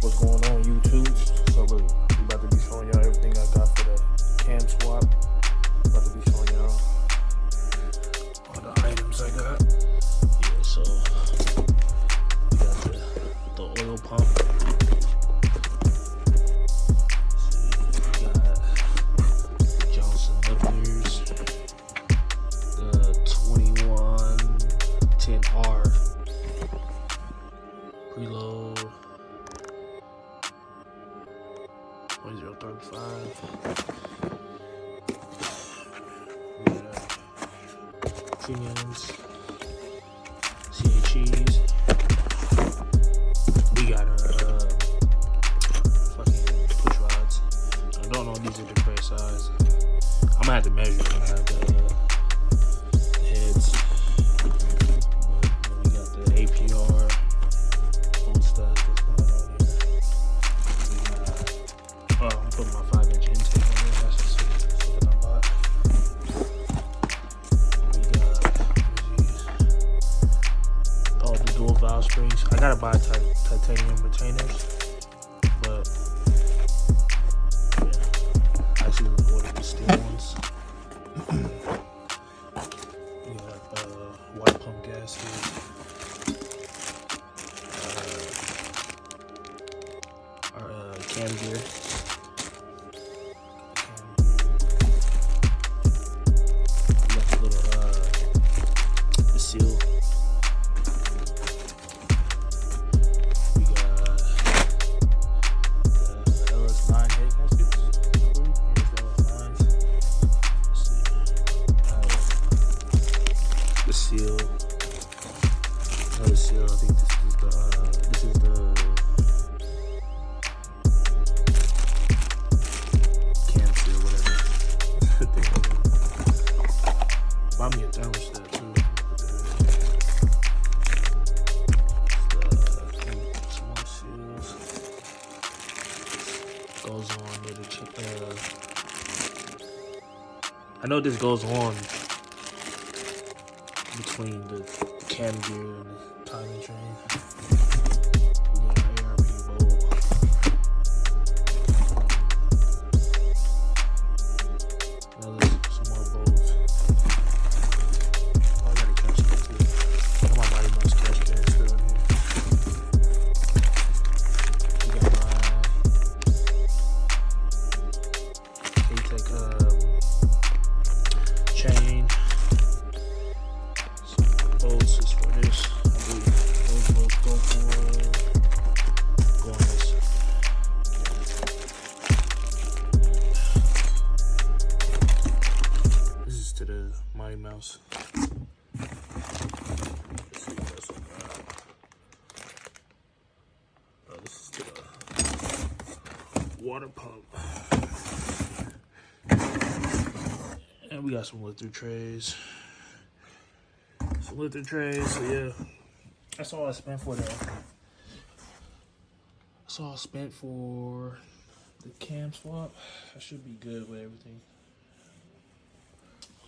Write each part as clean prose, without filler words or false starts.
What's going on, YouTube? So look, we about to be showing y'all everything I got for the cam swap. About to be showing y'all all the items I got. Yeah, so we got the oil pump. We got Johnson lifters, the 2110R preload. 035. We got premiums, CHEs. We got our fucking push rods. I don't know if these are the correct size. I'm gonna have to measure them. I have the heads. But we got the APR. Old studs. What's going on here? I'm putting my 5-inch intake on there. That's just something I bought. We got the dual valve springs. I gotta buy titanium retainers, but yeah, I actually ordered the steel ones. We got water pump gaskets. Our cam gear. Seal. We got the LS9 head gaskets, I believe. Here's the LS9s. Let's see. The seal. Another seal. I think this is the cam seal, whatever. Buy me a thermostat too. Goes on with the I know this goes on between the cam gear and the timing chain. We got an ARP bolt. Some more bolts. Oh, I got a catch can too. I got my Mighty Mouse catch can still in here. We got my chain. Some bolts is for this. I believe those bolts go on this. This is to the Mighty Mouse. Let's see what else I got. Oh, this is to the water pump. And we got some lifter trays. So yeah. That's all I spent for that. That's all I spent for the cam swap. I should be good with everything.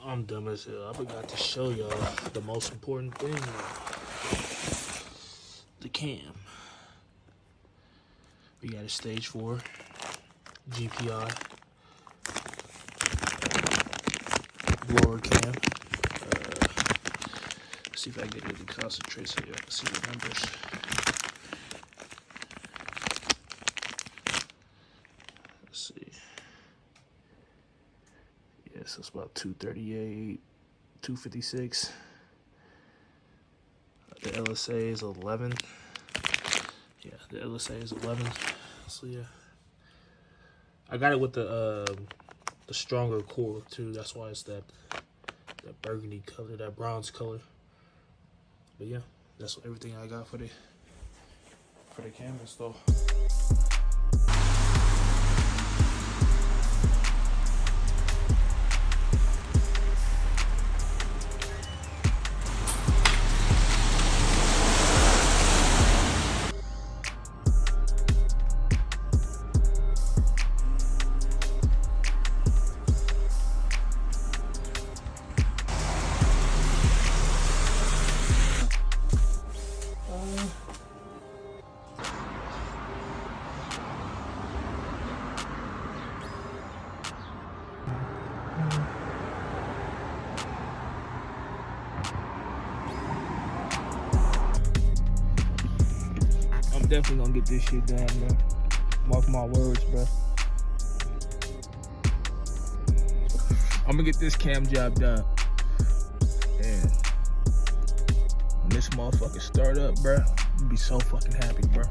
I'm dumb as hell. I forgot to show y'all the most important thing. The cam. We got a stage 4 GPI. Blower cam. Let's see if I can get the concentrate so you can see the numbers. Let's see. Yeah, so it's about 238, 256. The LSA is 11. Yeah, the LSA is 11. So yeah, I got it with the stronger core too. That's why it's that burgundy color, that bronze color. But yeah, that's everything I got for the canvas though. Definitely gonna get this shit done, bro. Mark my words, bro. I'm gonna get this cam job done. And when this motherfucker start up, bro, I'm gonna be so fucking happy, bro.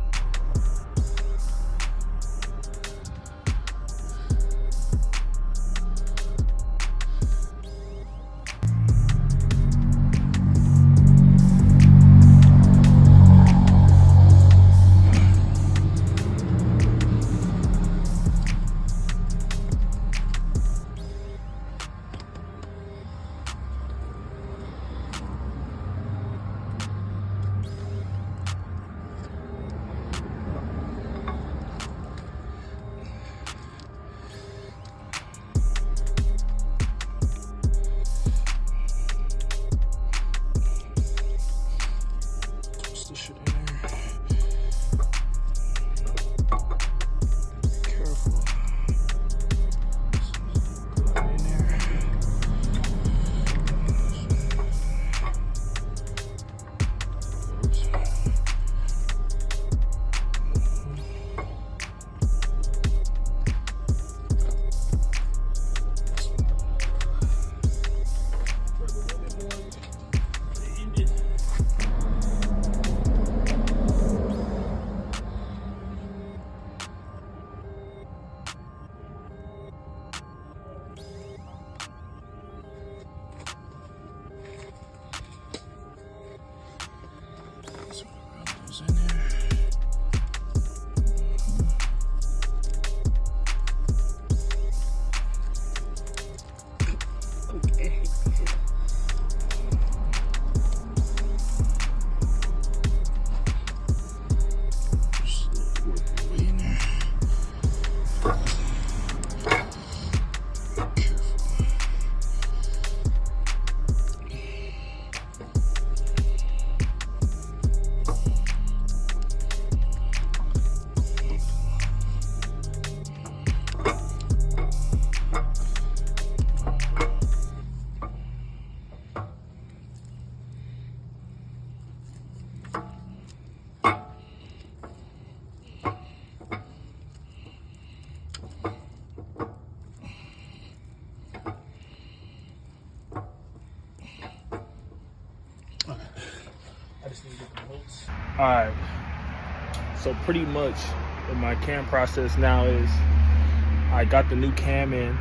Alright, so pretty much what my cam process now is I got the new cam in.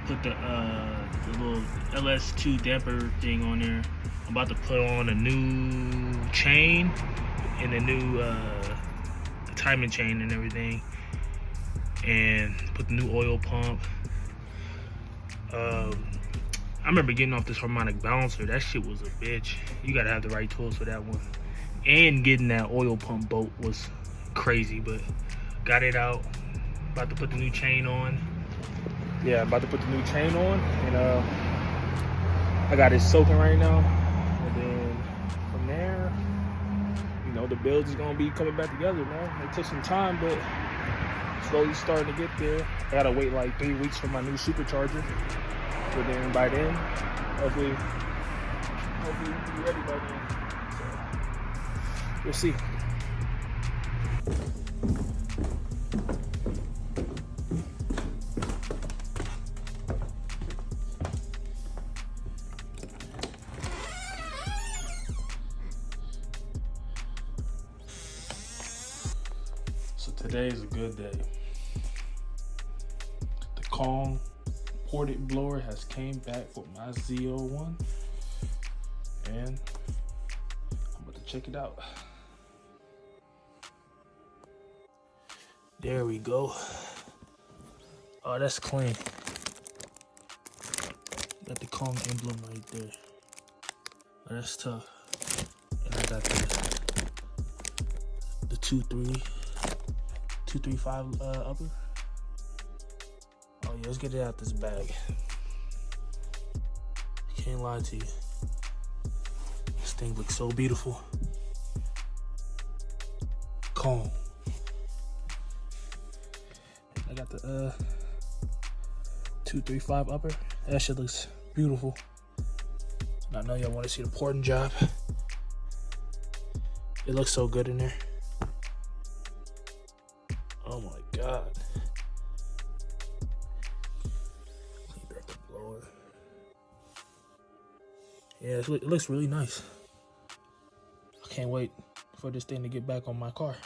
Put the little LS2 damper thing on there. I'm about to put on a new chain and a new timing chain and everything, and put the new oil pump. I remember getting off this harmonic balancer. That shit was a bitch. You gotta have the right tools for that one. And getting that oil pump bolt was crazy, but got it out. About to put the new chain on. Yeah, I'm about to put the new chain on, and I got it soaking right now. And then from there, you know, the build is gonna be coming back together, man. It took some time, but slowly starting to get there. I gotta wait like 3 weeks for my new supercharger. But then by then, hopefully we'll be ready by then. So, we'll see. So today is a good day. The Kong ported blower has came back with my Zl1, and I'm about to check it out. There we go. Oh, that's clean. Got the Kong emblem right there. Oh, that's tough. And I got the 235 upper. Oh yeah, let's get it out this bag. Can't lie to you. This thing looks so beautiful. Calm. I got the 235 upper. That shit looks beautiful. And I know y'all want to see the porting job. It looks so good in there. Oh my god. Yeah, it looks really nice. I can't wait for this thing to get back on my car.